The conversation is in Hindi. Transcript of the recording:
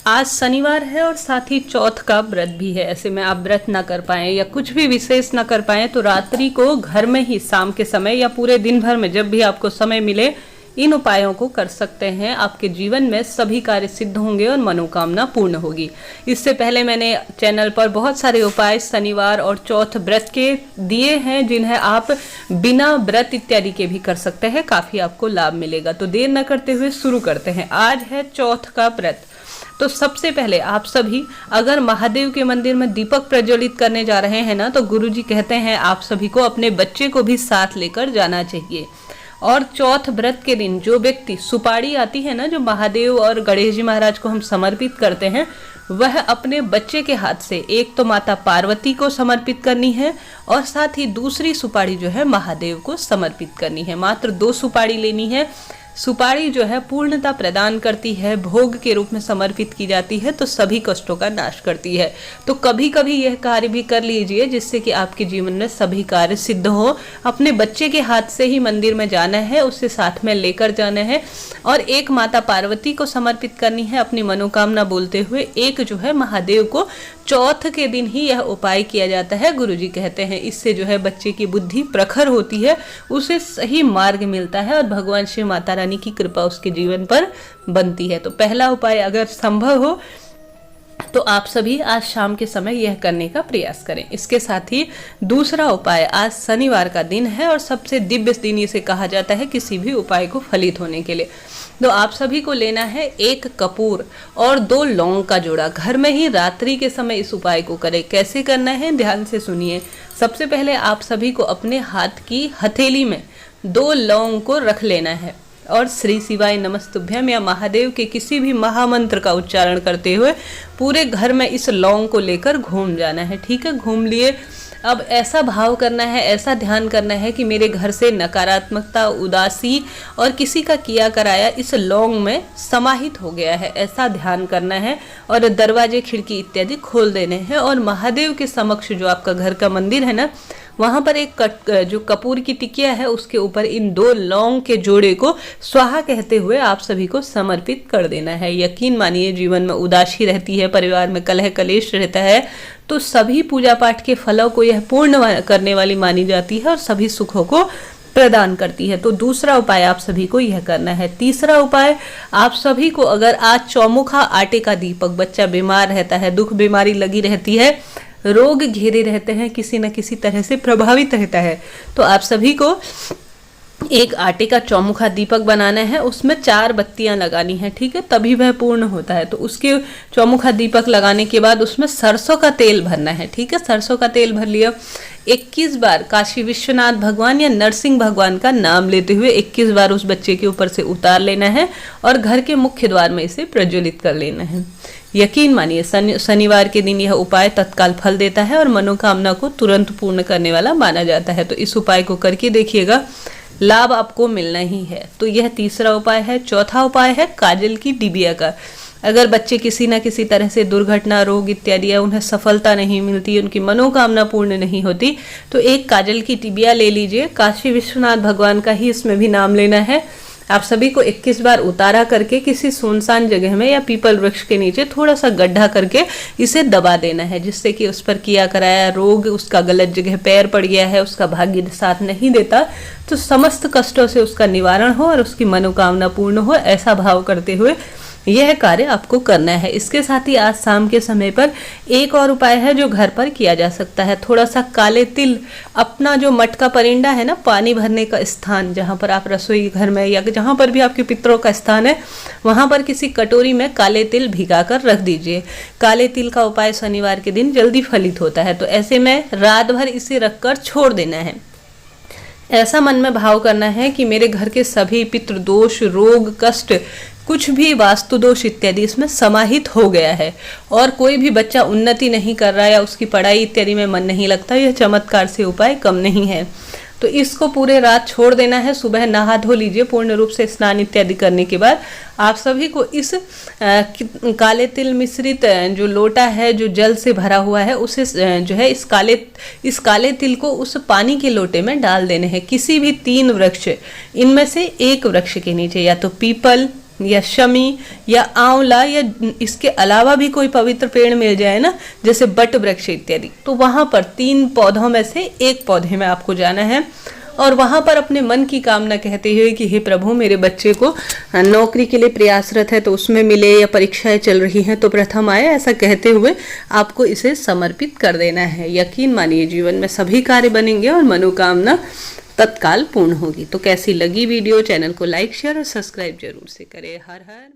आज शनिवार है और साथ ही चौथ का व्रत भी है। ऐसे में आप व्रत ना कर पाए या कुछ भी विशेष ना कर पाए तो रात्रि को घर में ही शाम के समय या पूरे दिन भर में जब भी आपको समय मिले इन उपायों को कर सकते हैं। आपके जीवन में सभी कार्य सिद्ध होंगे और मनोकामना पूर्ण होगी। इससे पहले मैंने चैनल पर बहुत सारे उपाय शनिवार और चौथ व्रत के दिए हैं जिन्हें आप बिना व्रत इत्यादि के भी कर सकते हैं। काफी आपको लाभ मिलेगा। तो देर न करते हुए शुरू करते हैं। आज है चौथ का व्रत। तो सबसे पहले आप सभी अगर महादेव के मंदिर में दीपक प्रज्वलित करने जा रहे हैं ना, तो गुरुजी कहते हैं आप सभी को अपने बच्चे को भी साथ लेकर जाना चाहिए। और चौथ व्रत के दिन जो व्यक्ति सुपारी आती है ना, जो महादेव और गणेश जी महाराज को हम समर्पित करते हैं, वह अपने बच्चे के हाथ से एक तो माता पार्वती को समर्पित करनी है और साथ ही दूसरी सुपारी जो है महादेव को समर्पित करनी है। मात्र 2 सुपारी लेनी है। सुपारी जो है पूर्णता प्रदान करती है, भोग के रूप में समर्पित की जाती है, तो सभी कष्टों का नाश करती है। तो कभी कभी यह कार्य भी कर लीजिए जिससे कि आपके जीवन में सभी कार्य सिद्ध हो। अपने बच्चे के हाथ से ही मंदिर में जाना है, उसे साथ में लेकर जाना है और एक माता पार्वती को समर्पित करनी है अपनी मनोकामना बोलते हुए। एक जो है महादेव को चौथ के दिन ही यह उपाय किया जाता है। गुरुजी कहते हैं इससे जो है बच्चे की बुद्धि प्रखर होती है, उसे सही मार्ग मिलता है और भगवान श्री माता रानी की कृपा उसके जीवन पर बनती है। तो पहला उपाय अगर संभव हो तो आप सभी आज शाम के समय यह करने का प्रयास करें। इसके साथ ही दूसरा उपाय, आज शनिवार का दिन है और सबसे दिव्य दिन इसे कहा जाता है किसी भी उपाय को फलित होने के लिए। तो आप सभी को लेना है 1 कपूर और 2 लौंग का जोड़ा। घर में ही रात्रि के समय इस उपाय को करें। कैसे करना है ध्यान से सुनिए। सबसे पहले आप सभी को अपने हाथ की हथेली में 2 लौंग को रख लेना है और श्री शिवाय नमस्तुभ्यम या महादेव के किसी भी महामंत्र का उच्चारण करते हुए पूरे घर में इस लौंग को लेकर घूम जाना है। ठीक है, घूम लिए। अब ऐसा भाव करना है, ऐसा ध्यान करना है कि मेरे घर से नकारात्मकता, उदासी और किसी का किया कराया इस लौंग में समाहित हो गया है, ऐसा ध्यान करना है। और दरवाजे, खिड़की इत्यादि खोल देने हैं और महादेव के समक्ष जो आपका घर का मंदिर है ना, वहां पर एक जो कपूर की टिकिया है उसके ऊपर इन 2 लौंग के जोड़े को स्वाहा कहते हुए आप सभी को समर्पित कर देना है। यकीन मानिए जीवन में उदासी रहती है, परिवार में कलह कलेश रहता है, तो सभी पूजा पाठ के फलों को यह पूर्ण करने वाली मानी जाती है और सभी सुखों को प्रदान करती है। तो दूसरा उपाय आप सभी को यह करना है। तीसरा उपाय, आप सभी को अगर आज चौमुखा आटे का दीपक, बच्चा बीमार रहता है, दुख बीमारी लगी रहती है, रोग घेरे रहते हैं, किसी न किसी तरह से प्रभावित रहता है, तो आप सभी को एक आटे का चौमुखा दीपक बनाना है। उसमें 4 बत्तियां लगानी है। ठीक है, तभी वह पूर्ण होता है। तो उसके चौमुखा दीपक लगाने के बाद उसमें सरसों का तेल भरना है। ठीक है, सरसों का तेल भर लिया। 21 बार काशी विश्वनाथ भगवान या नरसिंह भगवान का नाम लेते हुए 21 बार उस बच्चे के ऊपर से उतार लेना है और घर के मुख्य द्वार में इसे प्रज्वलित कर लेना है। यकीन मानिए शनिवार के दिन यह उपाय तत्काल फल देता है और मनोकामना को तुरंत पूर्ण करने वाला माना जाता है। तो इस उपाय को करके देखिएगा, लाभ आपको मिलना ही है। तो यह तीसरा उपाय है। चौथा उपाय है काजल की डिबिया का। अगर बच्चे किसी न किसी तरह से दुर्घटना, रोग इत्यादि या उन्हें सफलता नहीं मिलती, उनकी मनोकामना पूर्ण नहीं होती, तो एक काजल की डिबिया ले लीजिए। काशी विश्वनाथ भगवान का ही इसमें भी नाम लेना है। आप सभी को 21 बार उतारा करके किसी सुनसान जगह में या पीपल वृक्ष के नीचे थोड़ा सा गड्ढा करके इसे दबा देना है, जिससे कि उस पर किया कराया रोग, उसका गलत जगह पैर पड़ गया है, उसका भाग्य साथ नहीं देता, तो समस्त कष्टों से उसका निवारण हो और उसकी मनोकामना पूर्ण हो, ऐसा भाव करते हुए यह कार्य आपको करना है। इसके साथ ही आज शाम के समय पर एक और उपाय है जो घर पर किया जा सकता है। थोड़ा सा काले तिल, अपना जो मटका परिंडा है ना, पानी भरने का स्थान, जहाँ पर आप रसोई घर में या जहाँ पर भी आपके पितरों का स्थान है, वहाँ पर किसी कटोरी में काले तिल भिगा कर रख दीजिए। काले तिल का उपाय शनिवार के दिन जल्दी फलित होता है। तो ऐसे में रात भर इसे रखकर छोड़ देना है। ऐसा मन में भाव करना है कि मेरे घर के सभी पितृदोष, रोग, कष्ट, कुछ भी वास्तु दोष इत्यादि इसमें समाहित हो गया है और कोई भी बच्चा उन्नति नहीं कर रहा है या उसकी पढ़ाई इत्यादि में मन नहीं लगता, यह चमत्कार से उपाय कम नहीं है। तो इसको पूरे रात छोड़ देना है। सुबह नहा धो लीजिए पूर्ण रूप से, स्नान इत्यादि करने के बाद आप सभी को इस काले तिल मिश्रित जो लोटा है जो जल से भरा हुआ है, उसे जो है इस काले तिल को उस पानी के लोटे में डाल देने हैं। किसी भी 3 वृक्ष, इनमें से एक वृक्ष के नीचे, या तो पीपल, या शमी या आंवला या इसके अलावा भी कोई पवित्र पेड़ मिल जाए ना, जैसे बट वृक्ष इत्यादि, तो वहां पर 3 पौधों में से एक पौधे में आपको जाना है और वहां पर अपने मन की कामना कहते हुए कि हे प्रभु, मेरे बच्चे को नौकरी के लिए प्रयासरत है तो उसमें मिले, या परीक्षाएं चल रही हैं तो प्रथम आए, ऐसा कहते हुए आपको इसे समर्पित कर देना है। यकीन मानिए जीवन में सभी कार्य बनेंगे और मनोकामना तत्काल पूर्ण होगी। तो कैसी लगी वीडियो? चैनल को लाइक, शेयर और सब्सक्राइब जरूर से करें। हर हर